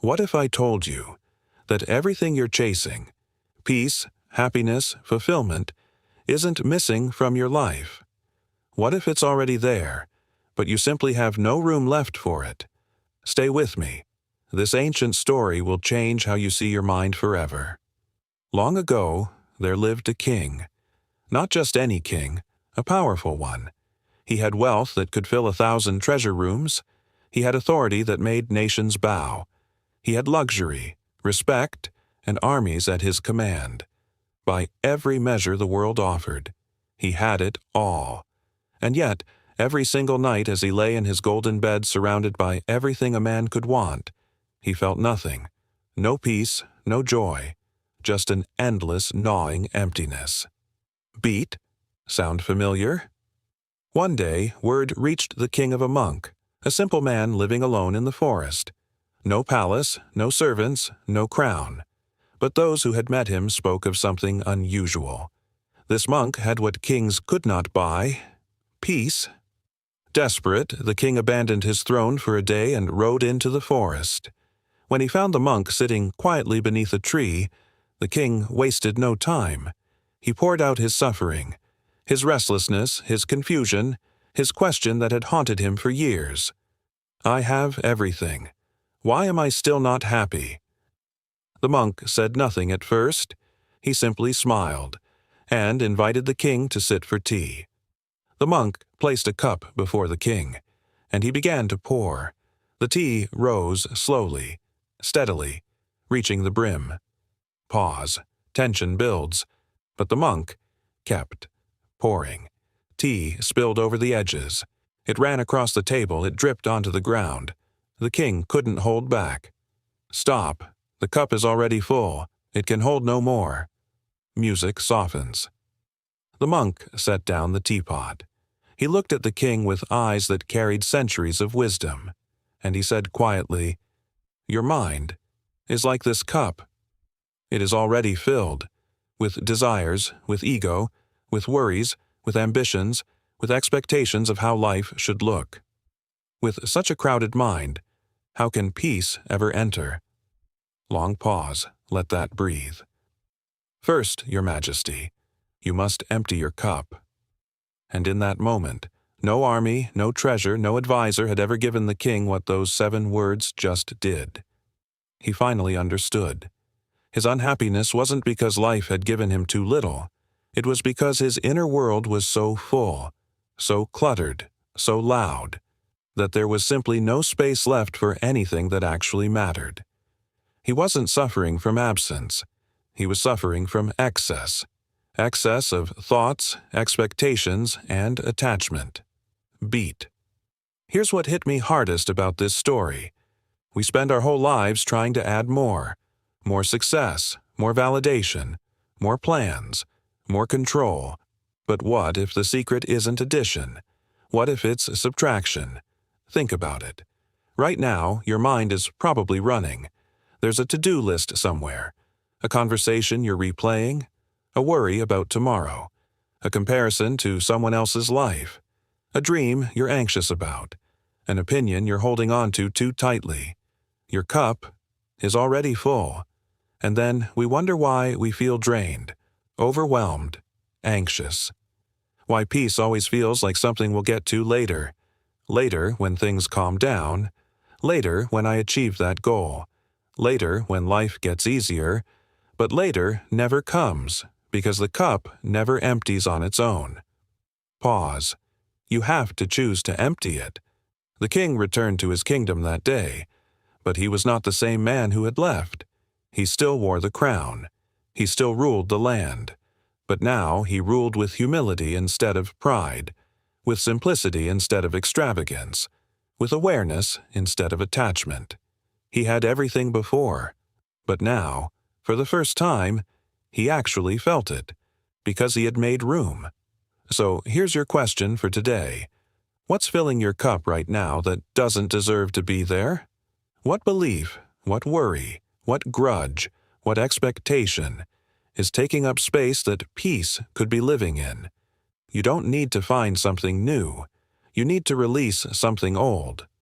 What if I told you that everything you're chasing, peace, happiness, fulfillment, isn't missing from your life? What if it's already there, but you simply have no room left for it? Stay with me. This ancient story will change how you see your mind forever. Long ago, there lived a king. Not just any king, a powerful one. He had wealth that could fill 1,000 treasure rooms. He had authority that made nations bow. He had luxury, respect, and armies at his command. By every measure the world offered, he had it all. And yet, every single night as he lay in his golden bed surrounded by everything a man could want, he felt nothing. No peace, no joy, just an endless gnawing emptiness. Beat? Sound familiar? One day, word reached the king of a monk, a simple man living alone in the forest. No palace, no servants, no crown. But those who had met him spoke of something unusual. This monk had what kings could not buy: peace. Desperate, the king abandoned his throne for a day and rode into the forest. When he found the monk sitting quietly beneath a tree, the king wasted no time. He poured out his suffering, his restlessness, his confusion, his question that had haunted him for years. I have everything. Why am I still not happy? The monk said nothing at first. He simply smiled and invited the king to sit for tea. The monk placed a cup before the king, and he began to pour. The tea rose slowly, steadily, reaching the brim. Pause. Tension builds. But the monk kept pouring. Tea spilled over the edges. It ran across the table. It dripped onto the ground. The king couldn't hold back. Stop. The cup is already full. It can hold no more. Music softens. The monk set down the teapot. He looked at the king with eyes that carried centuries of wisdom, and he said quietly, "Your mind is like this cup. It is already filled with desires, with ego, with worries, with ambitions, with expectations of how life should look. With such a crowded mind, how can peace ever enter?" Long pause. Let that breathe. "First, Your Majesty, you must empty your cup." And in that moment, no army, no treasure, no advisor had ever given the king what those 7 words just did. He finally understood. His unhappiness wasn't because life had given him too little. It was because his inner world was so full, so cluttered, so loud, that there was simply no space left for anything that actually mattered. He wasn't suffering from absence. He was suffering from excess. Excess of thoughts, expectations, and attachment. Beat. Here's what hit me hardest about this story. We spend our whole lives trying to add more. More success, more validation, more plans, more control. But what if the secret isn't addition? What if it's subtraction? Think about it. Right now, your mind is probably running. There's a to-do list somewhere, a conversation you're replaying, a worry about tomorrow, a comparison to someone else's life, a dream you're anxious about, an opinion you're holding on to too tightly. Your cup is already full, and then we wonder why we feel drained, overwhelmed, anxious. Why peace always feels like something we'll get to later. Later when things calm down. Later when I achieve that goal. Later when life gets easier. But later never comes, because the cup never empties on its own. Pause. You have to choose to empty it. The king returned to his kingdom that day, but he was not the same man who had left. He still wore the crown. He still ruled the land. But now he ruled with humility instead of pride, with simplicity instead of extravagance, with awareness instead of attachment. He had everything before, but now, for the first time, he actually felt it, because he had made room. So here's your question for today. What's filling your cup right now that doesn't deserve to be there? What belief, what worry, what grudge, what expectation is taking up space that peace could be living in? You don't need to find something new. You need to release something old.